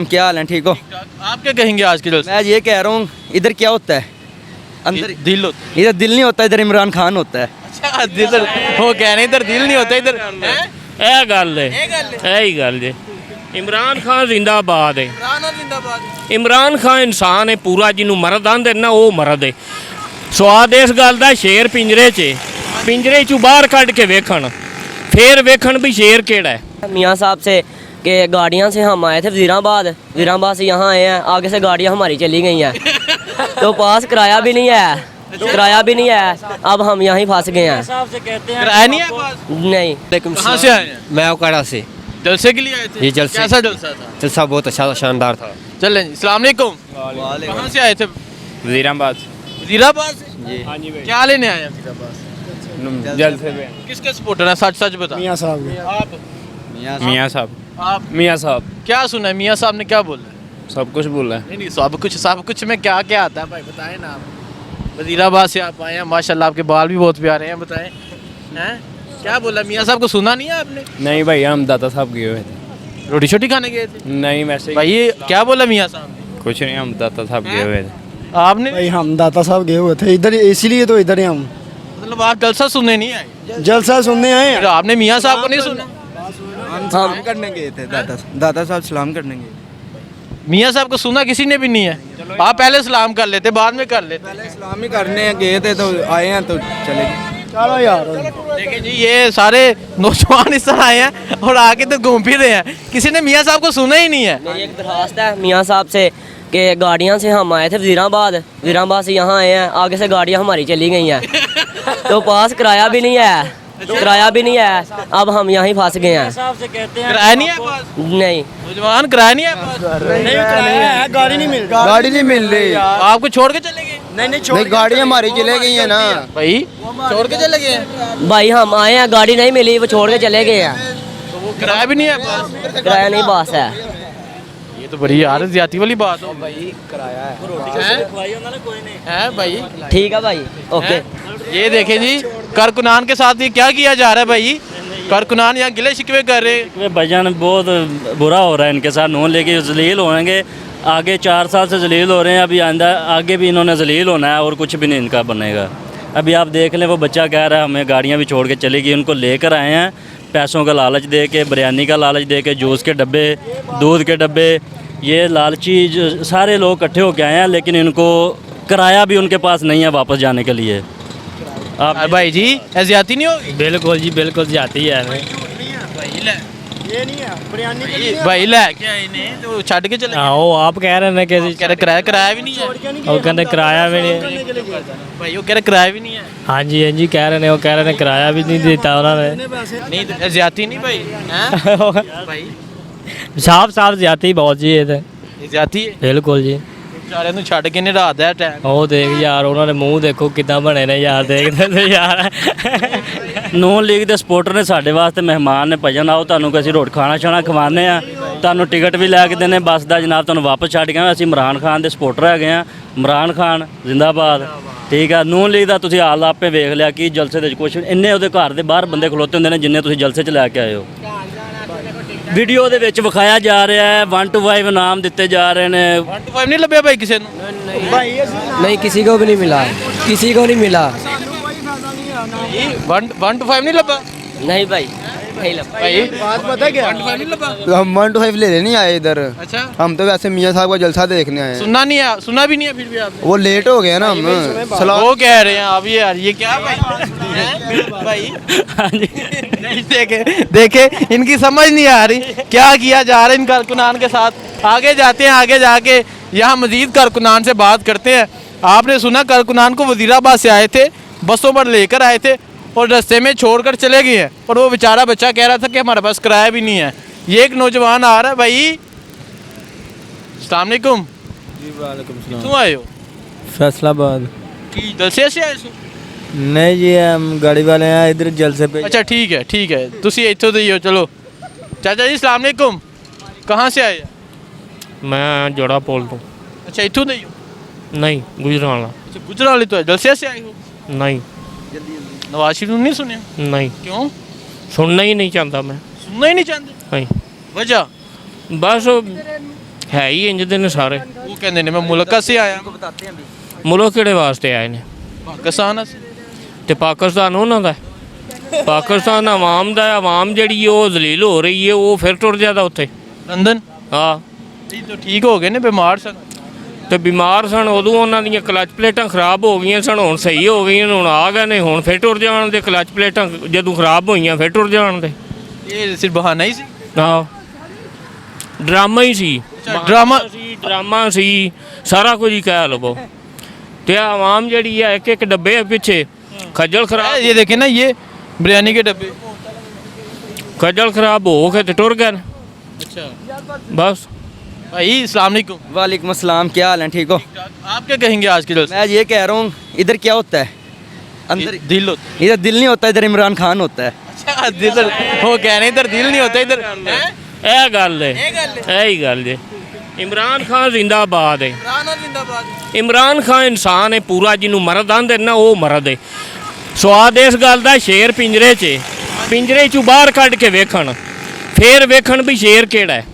क्या हाल है, ठीक हो? आप क्या कहेंगे आज के जलसे? मैं ये कह रहा हूँ, इधर क्या होता है? अंदर दिल होता है। इधर दिल नहीं होता, इधर इमरान खान होता है। अच्छा इधर वो कह रहे इधर दिल नहीं होता इधर हैं? ਇਹ ਗੱਲ ਹੈ ਇਹੀ ਗੱਲ ਜੇ ਇਮਰਾਨ ਖਾਨ ਜ਼ਿੰਦਾਬਾਦ ਹੈ राणा जिंदाबाद। ਇਮਰਾਨ ਖਾਨ ਇਨਸਾਨ ਹੈ ਪੂਰਾ ਜਿਹਨੂੰ ਮਰਦ ਆਂਦੇ ਨਾ ਉਹ ਮਰਦ ਹੈ ਸਵਾਦ ਇਸ ਗੱਲ ਦਾ ਸ਼ੇਰ ਪਿੰਜਰੇ 'ਚ ਪਿੰਜਰੇ 'ਚੋਂ ਬਾਹਰ ਕੱਢ ਕੇ ਵੇਖਣ ਫੇਰ ਵੇਖਣ ਵੀ ਸ਼ੇਰ ਕਿਹੜਾ ਹੈ। मियाँ साहब से कि गाड़ियाँ से हम आए थे वज़ीराबाद से यहाँ आए हैं, आगे से गाड़ियाँ हमारी चली गई हैं तो पास किराया भी नहीं है, अब हम यहीं फंस गए हैं। किराया नहीं है पास? नहीं। कहाँ से आए हैं? मैं उकाड़ा से। जलसे के लिए आए थे? ये जलसे। कैसा जलसा था? जलसा बहुत अच्छा शानदार था। चलें जी। अस्सलाम वालेकुम। कहाँ से आए थे? वज़ीराबाद वज़ीराबाद से। हाँ जी क्या लेने आए हैं वज़ीराबाद से? जलसे पे किसके सपोर्टर हैं? सच सच बता। मियाँ साहब आप मियाँ साहब आप मियाँ साहब क्या सुना है? मियाँ साहब ने क्या बोला है? सब कुछ बोला है। नहीं सब कुछ में क्या क्या आता है भाई बताएं ना आप। वज़ीराबाद से आप आए हैं, माशाल्लाह आपके बाल भी बहुत प्यारे हैं, बताएं हैं क्या बोला मियाँ साहब को? सुना नहीं है आपने? नहीं भाई हम दाता साहब गए हुए थे। रोटी छोटी खाने गए थे? नहीं वैसे भाई ये क्या बोला मियाँ साहब ने? कुछ नहीं हम दाता साहब गए हुए थे। आपने भाई हम दाता साहब गए हुए थे इधर, इसीलिए तो इधर ही हम मतलब आप जलसा सुनने नहीं आए? जलसा सुनने आए फिर आपने मियाँ साहब को नहीं सुना? हम सलाम करने गए थे, दादा साहब सलाम करने गए। मियाँ साहब को सुना किसी ने भी नहीं है। आप पहले सलाम कर लेते, बाद में कर लेते। पहले सलाम ही करने गए थे तो आए हैं तो चले गए। चलो यार। देखिए जी ये सारे नौजवान इस तरह आए हैं और आके तो घूम फिर रहे हैं, किसी ने मियाँ साहब को सुना ही नहीं है। मेरी एक दरख्वास्त है मियाँ साहब से कि गाड़ियाँ से हम आए थे वज़ीराबाद से यहाँ आए हैं, आगे से गाड़ियाँ हमारी चली गई हैं तो पास किराया भी नहीं है, अब हम यहीं फंस गए हैं। किराया नहीं है पास? नहीं। नौजवान किराया नहीं है पास? गाड़ी नहीं मिल गाड़ी नहीं मिल रही। आपको छोड़ के चले गए? नहीं, गाड़ी हमारी चले गई है ना। भाई छोड़ के चले गए हैं? भाई हम आए हैं, गाड़ी नहीं मिली, वो छोड़ के चले गए हैं, तो वो किराया भी नहीं है पास? किराया नहीं पास है। ये तो बड़ी यार ज्यादा वाली बात हो भाई। है भाई। ठीक है भाई, ओके। ये देखें जी कारकुनान के साथ ये क्या किया जा रहा है भाई? कारकुनान यहाँ गिले शिकवे कर रहे हैं। भाईजान बहुत बुरा हो रहा है इनके साथ, नून लेके जलील होंगे, आगे 4 साल से जलील हो रहे हैं, अभी आगे भी इन्होंने जलील होना है और कुछ भी नहीं इनका बनेगा। अभी आप देख लें वो बच्चा कह रहा है हमें गाड़ियाँ भी छोड़ के चली गई, उनको लेकर आए हैं पैसों का लालच दे के, बिरयानी का लालच दे के, जूस के डब्बे, दूध के डब्बे, ये लालची सारे लोग इकट्ठे होकर आए हैं, लेकिन इनको किराया भी उनके पास नहीं है वापस जाने के लिए। आप भाई जी ज्यादा नहीं होगी? बिल्कुल जी बिल्कुल जाती है ये नहीं है बिरयानी भाई लैके आए ने तो छड़ के चले गए। आओ आप कह रहे हैं कि कह रहे किराया भी नहीं है। वो कहते किराया भी नहीं। भाई वो कह रहे किराया भी नहीं है। हाँ जी कह रहे हैं, वो कह रहे हैं किराया भी नहीं देता उन्होंने। नहीं तो ज्यादा नहीं भाई हैं? भाई साफ जाती बहुत जी ये तो ज्यादा है बिल्कुल जी। बेचारे ਨੂੰ ਛੱਡ ਕੇ ਨਹੀਂ ਰਾਤ ਦਾ ਟਾਈਮ। ਉਹ ਦੇਖ ਯਾਰ ਉਹਨਾਂ ਦੇ ਮੂੰਹ ਦੇਖੋ ਕਿੱਦਾਂ ਬਣੇ ਨੇ ਯਾਰ, ਦੇਖਦੇ ਤੇ ਯਾਰ ਨੂਨ ਲੀਗ ਦੇ ਸਪੋਰਟਰ ਨੇ ਸਾਡੇ ਵਾਸਤੇ ਮਹਿਮਾਨ ਨੇ, ਭਜਨ ਆਓ ਤੁਹਾਨੂੰ ਅਸੀਂ ਰੋਟੀ ਖਾਣਾ ਛਾਣਾ ਖਵਾਉਂਦੇ ਆ, ਤੁਹਾਨੂੰ ਟਿਕਟ ਵੀ ਲੈ ਕੇ ਦਿੰਦੇ ਬੱਸ ਦਾ ਜਨਾਬ, ਤੁਹਾਨੂੰ ਵਾਪਸ ਛੱਡ ਕੇ ਅਸੀਂ ਇਮਰਾਨ ਖਾਨ ਦੇ ਸਪੋਰਟਰ ਹੈਗੇ ਆ। ਇਮਰਾਨ ਖਾਨ ਜ਼ਿੰਦਾਬਾਦ। ਠੀਕ ਆ, ਨੂਨ ਲੀਗ ਦਾ ਤੁਸੀਂ ਹਾਲ ਆਪੇ ਵੇਖ ਲਿਆ ਕਿ ਜਲਸੇ ਦੇ ਕੁਛ ਇੰਨੇ ਉਹਦੇ ਘਰ ਦੇ ਬਾਹਰ ਬੰਦੇ ਖਲੋਤੇ ਹੁੰਦੇ ਨੇ ਜਿੰਨੇ ਤੁਸੀਂ ਜਲਸੇ 'ਚ ਲੈ ਕੇ ਆਏ ਹੋ। ਵੀਡੀਓ ਦੇ ਵਿੱਚ ਵਿਖਾਇਆ ਜਾ ਰਿਹਾ ਹੈ 1 to 5 ਇਨਾਮ ਦਿੱਤੇ ਜਾ ਰਹੇ ਨੇ। 1 to 5 ਨਹੀਂ ਲੱਭਿਆ ਭਾਈ ਕਿਸੇ ਨੂੰ? नहीं किसी को भी नहीं मिला, किसी को नहीं मिला। 1 to 5 नहीं ਲੱਭਾ? नहीं भाई, नहीं लगा। भाई बात पता क्या 1 to 5 नहीं ਲੱਭा? हम 1 to 5 लेने नहीं आए इधर, अच्छा हम तो वैसे मियाँ साहब का जलसा देखने आए हैं। सुनना नहीं है, सुना भी नहीं है फिर भी आपने? वो लेट हो गया ना हम सलाम। वो कह रहे हैं अभी यार ये क्या भाई भाई नहीं देखे इनकी समझ नहीं आ रही क्या किया जा रहा है इन कारकुनान के साथ। आगे जाते हैं, आगे जाके यहाँ मजीद कारकुनान से बात करते हैं। आपने सुना कारकुनान को वज़ीराबाद से आए थे, बसों पर लेकर आए थे और रास्ते में छोड़कर चले गए हैं, और वो बेचारा बच्चा कह रहा था कि हमारे पास किराया भी नहीं है। ये एक नौजवान आ रहा है भाई। अस्सलाम वालेकुम। क्यों आए हो? फैसलाबाद। जलसे से आए हो? नहीं जी हम गाड़ी वाले हैं इधर जलसे पे। अच्छा ठीक है तुसी इत्थों दे ही हो। चलो चाचा जी अस्सलाम वालेकुम, कहाँ से आए? मैं जोड़ा पोल तो अच्छा इत्थों दे ही हो? नहीं गुजरावाला अच्छा गुजरावाले तो है, जलसे से आए हो? नहीं नवाज शरीफ ने नहीं सुने? नहीं क्यों सुनना ही नहीं चाहता मैं। सुनना ही नहीं चाहते? नहीं वजह? बस ਹੈ ਹੀ ਇੰਜ ਦੇ ਨੇ ਸਾਰੇ। ਉਹ ਕਹਿੰਦੇ ਨੇ ਮੈਂ ਮੁਲਕ ਸੇ ਆਇਆ, ਮੁਲਕ ਕਿਹੜੇ ਵਾਸਤੇ ਆਏ ਨੇ? ਪਾਕਿਸਤਾਨ ਸੇ। ਤੇ ਪਾਕਿਸਤਾਨ ਉਹਨਾਂ ਦਾ ਹੈ। ਪਾਕਿਸਤਾਨ ਆਵਾਮ ਦਾ ਹੈ। ਆਵਾਮ ਜਿਹੜੀ ਉਹ ਜ਼ਲੀਲ ਹੋ ਰਹੀ ਹੈ, ਉਹ ਫਿਰ ਟੁਰ ਜਾਂਦਾ ਉੱਥੇ। ਲੰਦਨ ਹਾਂ ਇਹ ਤਾਂ ਠੀਕ ਹੋ ਗਏ ਨੇ, ਬਿਮਾਰ ਸਨ। ਤੇ ਬਿਮਾਰ ਸਨ ਉਦੋਂ, ਉਹਨਾਂ ਦੀਆਂ ਕਲਚ ਪਲੇਟਾਂ ਖਰਾਬ ਹੋ ਗਈਆਂ ਸਨ, ਹੁਣ ਸਹੀ ਹੋ ਗਈਆਂ, ਹੁਣ ਆ ਗਏ ਨੇ, ਹੁਣ ਫਿਰ ਟੁਰ ਜਾਣ ਦੇ। ਕਲਚ ਪਲੇਟਾਂ ਜਦੋਂ ਖਰਾਬ ਹੋਈਆਂ ਫਿਰ ਟੁਰ ਜਾਣ ਦੇ। ਇਹ ਸਿਰਫ ਬਹਾਨਾ ਹੀ ਸੀ। ਹਾਂ ਡਰਾਮਾ ਹੀ ਸੀ, ਡਰਾਮਾ ਸੀ, ਸਾਰਾ ਕੁਝ ਹੀ ਕਹਿ ਲਵੋ। ਤੇ ਆਵਾਮ ਜਿਹੜੀ ਹੈ ਇੱਕ ਡੱਬੇ ਪਿੱਛੇ ਖੱਜਲ ਖਰਾਬ, ये देखे ना, ये बिरयानी के डब्बे। खजल खराब हो के तो टुर गए। अच्छा बस भाई, अस्सलाम वालेकुम। वालेकुम अस्सलाम, क्या हाल है? ठीक हो? आप क्या कहेंगे आज के जलसे? मैं ये कह रहा हूँ, इधर क्या होता है? अंदर दिल होता इधर दिल नहीं होता, इधर इमरान खान होता है। अच्छा, दिल वो कह रहे हैं इधर दिल नहीं होता, इधर ਇਹ ਗੱਲ ਹੈ, ਇਹੀ ਗੱਲ ਹੈ। ਇਮਰਾਨ ਖਾਨ ਜ਼ਿੰਦਾਬਾਦ ਹੈ। ਇਮਰਾਨ ਖਾਨ ਇਨਸਾਨ ਹੈ ਪੂਰਾ, ਜਿਹਨੂੰ ਮਰਦ ਆਂਦੇ ਨਾ ਉਹ ਮਰਦ ਹੈ। ਸਵਾਦ ਇਸ ਗੱਲ ਦਾ, ਸ਼ੇਰ ਪਿੰਜਰੇ ਚੋਂ ਬਾਹਰ ਕੱਢ ਕੇ ਵੇਖਣ, ਫੇਰ ਵੇਖਣ ਵੀ ਸ਼ੇਰ ਕਿਹੜਾ ਹੈ।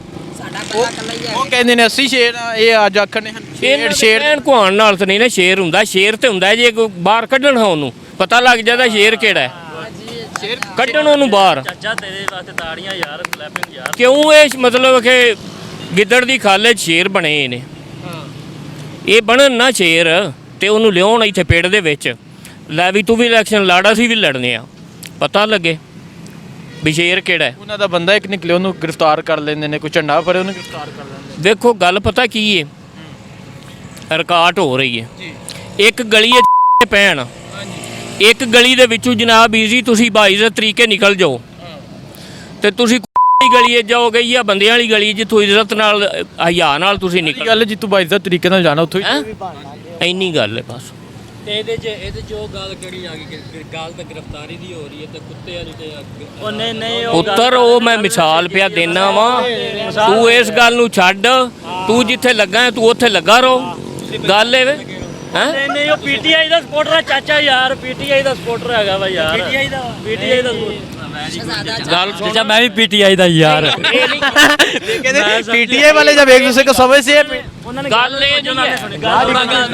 ਉਹ ਕਹਿੰਦੇ ਨੇ 80 ਸ਼ੇਰ ਆ, ਇਹ ਅੱਜ ਆਖਣ ਸ਼ੇਰ ਕਹਿਣ ਕੁਹਾਣ ਨਾਲ ਤਾਂ ਨਹੀਂ ਨਾ ਸ਼ੇਰ ਹੁੰਦਾ। ਸ਼ੇਰ ਤੇ ਹੁੰਦਾ ਜੇ ਕੋਈ ਬਾਹਰ ਕੱਢਣ ਉਹਨੂੰ ਪਤਾ ਲੱਗ ਜਾਂਦਾ ਸ਼ੇਰ ਕਿਹੜਾ ਹੈ, ਕੱਢਣ ਉਹਨੂੰ ਬਾਹਰ। ਚਾਚਾ ਤੇਰੇ ਵਾਸਤੇ ਤਾੜੀਆਂ ਯਾਰ, ਕਲੈਪਿੰਗ ਯਾਰ। ਕਿਉਂ ਇਹ ਮਤਲਬ ਕਿ ਗਿੱਦੜ ਦੀ ਖਾਲੇ 'ਚ ਸ਼ੇਰ ਬਣੇ ਨੇ। ਇਹ ਬਣਨ ਨਾ ਸ਼ੇਰ ਤੇ ਉਹਨੂੰ ਲਿਆਉਣ ਇੱਥੇ ਪਿੰਡ ਦੇ ਵਿੱਚ, ਲੈ ਵੀ ਤੂੰ ਵੀ ਇਲੈਕਸ਼ਨ ਲੜ, ਅਸੀਂ ਵੀ ਲੜਨੇ ਆ, ਪਤਾ ਲੱਗੇ ਵੀ ਸ਼ੇਰ ਕਿਹੜਾ ਹੈ। ਉਹਨਾਂ ਦਾ ਬੰਦਾ ਇੱਕ ਨਿਕਲੇ, ਉਹਨੂੰ ਗ੍ਰਿਫਤਾਰ ਕਰ ਲੈਂਦੇ ਨੇ, ਕੋਈ ਝੰਡਾ ਫੜੇ ਉਹਨੂੰ ਗ੍ਰਿਫਤਾਰ ਕਰ ਲੈਂਦੇ ਦੇਖੋ ਗੱਲ ਪਤਾ ਕੀ ਹੈ, ਰਿਕਾਰਡ ਹੋ ਰਹੀ ਹੈ। ਇੱਕ ਗਲੀ ਹੈ ਪੈਣ, ਇੱਕ ਗਲੀ ਦੇ ਵਿੱਚੋਂ ਜਨਾਬ ਈਜ਼ੀ ਤੁਸੀਂ ਬਾਈਜ਼ਤ ਤਰੀਕੇ ਨਿਕਲ ਜਾਓ, ਤੇ ਤੁਸੀਂ ਗਲੀ ਜਾਓਗੇ ਜਾਂ ਬੰਦਿਆਂ ਵਾਲੀ ਗਲੀ ਜਿੱਥੋਂ ਇੱਜ਼ਤ ਨਾਲ ਹਿਆ ਨਾਲ ਤੁਸੀਂ ਨਿਕਲ ਗੱਲ ਜਿੱਤੂ ਬਾਈ ਦਾ ਤਰੀਕੇ ਨਾਲ ਜਾਣਾ ਉੱਥੋਂ ਹੀ। ਇੰਨੀ ਗੱਲ ਹੈ ਬਸ। ਤੇ ਇਹਦੇ 'ਚ ਉਹ ਗੱਲ ਕਿਹੜੀ ਆ ਗਈ ਕਿ ਗੱਲ ਤਾਂ ਗ੍ਰਿਫਤਾਰੀ ਦੀ ਹੋ ਰਹੀ ਹੈ ਤੇ ਕੁੱਤੇ ਵਾਲੀ ਤੇ ਉਹ ਨਹੀਂ ਪੁੱਤਰ ਉਹ ਮੈਂ ਮਿਸਾਲ ਪਿਆ ਦੇਣਾ ਵਾਂ, ਤੂੰ ਇਸ ਗੱਲ ਨੂੰ ਛੱਡ, ਤੂੰ ਜਿੱਥੇ ਲੱਗਾ ਹੈ ਤੂੰ ਉੱਥੇ ਲੱਗਾ ਰਹੋ। ਗੱਲ ਇਹ ਹੈ ਨਹੀਂ ਉਹ ਪੀਟੀਆਈ ਦਾ ਸਪੋਰਟਰ ਹੈ ਚਾਚਾ ਯਾਰ, ਪੀਟੀਆਈ ਦਾ ਸਪੋਰਟਰ ਹੈਗਾ ਵਾ ਯਾਰ, ਪੀਟੀਆਈ ਦਾ ਗੱਲ ਸੁਣ। ਚਾਚਾ ਮੈਂ ਵੀ ਪੀਟੀਆਈ ਦਾ ਯਾਰ। कहते पीटीआई वाले जब एक दूसरे को समझते हैं, ਗੱਲ ਇਹ ਨਹੀਂ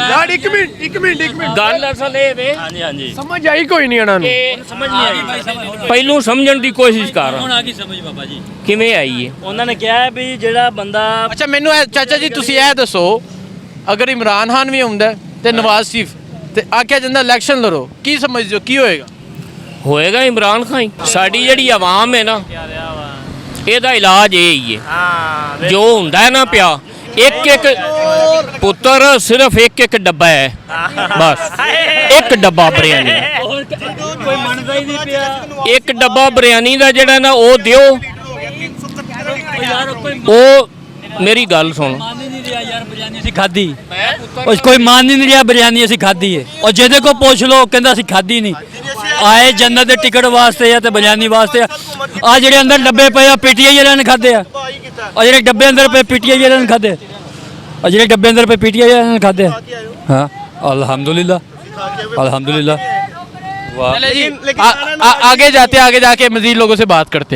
ਯਾਰ ਇੱਕ ਮਿੰਟ ਗੱਲ ਅਸਲ ਇਹ ਵੇ ਹਾਂਜੀ ਹਾਂਜੀ ਸਮਝ ਆਈ ਕੋਈ ਨਹੀਂ ਇਹਨਾਂ ਨੂੰ। ਕਿ ਸਮਝ ਨਹੀਂ ਆਈ, ਪਹਿਲੋਂ ਸਮਝਣ ਦੀ ਕੋਸ਼ਿਸ਼ ਕਰ। ਹੁਣ ਆ ਗਈ ਸਮਝ ਬਾਬਾ ਜੀ। ਕਿਵੇਂ ਆਈ ਹੈ? ਉਹਨਾਂ ਨੇ ਕਿਹਾ ਵੀ ਜਿਹੜਾ ਬੰਦਾ ਅੱਛਾ ਮੈਨੂੰ ਚਾਚਾ ਜੀ ਤੁਸੀਂ ਇਹ ਦੱਸੋ, ਅਗਰ ਇਮਰਾਨ ਖਾਨ ਵੀ ਹੁੰਦਾ ਤੇ ਨਵਾਜ਼ ਸ਼ਰੀਫ ਤੇ ਆਖਿਆ ਜਾਂਦਾ ਇਲੈਕਸ਼ਨ ਲੜੋ, ਕੀ ਸਮਝਦੇ ਹੋ ਕੀ ਹੋਏਗਾ? ਹੋਏਗਾ ਇਮਰਾਨ ਖਾਨ ਹੀ। ਸਾਡੀ ਜਿਹੜੀ ਆਵਾਮ ਹੈ ਨਾ, ਇਹਦਾ ਇਲਾਜ ਇਹ ਹੀ ਹੈ ਜੋ ਹੁੰਦਾ ਹੈ ਨਾ ਪਿਆ, ਇੱਕ ਪੁੱਤਰ ਸਿਰਫ ਇੱਕ ਡੱਬਾ ਹੈ ਬਸ, ਇੱਕ ਡੱਬਾ ਬਿਰਿਆਨੀ, ਕੋਈ ਮੰਨਦਾ ਹੀ ਨਹੀਂ ਪਿਆ ਇੱਕ ਡੱਬਾ ਬਿਰਿਆਨੀ ਦਾ ਜਿਹੜਾ ਨਾ ਉਹ ਦਿਓ। ਯਾਰ, ਕੋਈ ਉਹ ਮੇਰੀ ਗੱਲ ਸੁਣ, ਮੰਨ ਹੀ ਨਹੀਂ ਰਿਹਾ ਯਾਰ, ਬਿਰਿਆਨੀ ਅਸੀਂ ਖਾਧੀ, ਉਸ ਕੋਈ ਮੰਨ ਹੀ ਨਹੀਂ ਰਿਹਾ ਬਿਰਿਆਨੀ ਅਸੀਂ ਖਾਧੀ ਹੈ। ਔਰ ਜਿਹਦੇ ਕੋ ਪੁੱਛ ਲੋ ਕਹਿੰਦਾ ਅਸੀਂ ਖਾਧੀ ਨਹੀਂ। ਆਏ ਜੰਨਤ ਦੇ ਟਿਕਟ ਵਾਸਤੇ ਆ ਤੇ ਬਿਰਿਆਨੀ ਵਾਸਤੇ ਆ ਜਿਹੜੇ ਅੰਦਰ ਡੱਬੇ ਪਏ ਆ ਪੀਟੀਆਈ ਵਾਲਿਆਂ ਨੇ ਖਾਦੇ ਆ, ਔਰ ਜਿਹੜੇ ਡੱਬੇ ਅੰਦਰ ਪਏ ਪੀਟੀਆਈ ਵਾਲਿਆਂ ਨੇ ਖਾਦੇ, ਔਰ ਜਿਹੜੇ ਡੱਬੇ ਅੰਦਰ ਪਏ ਪੀਟੀਆਈ ਵਾਲਿਆਂ ਨੇ ਖਾਦੇ। हाँ अल्हम्दुलिल्लाह वाह। चले जी आगे जाके मजीद लोगों से बात करते हैं।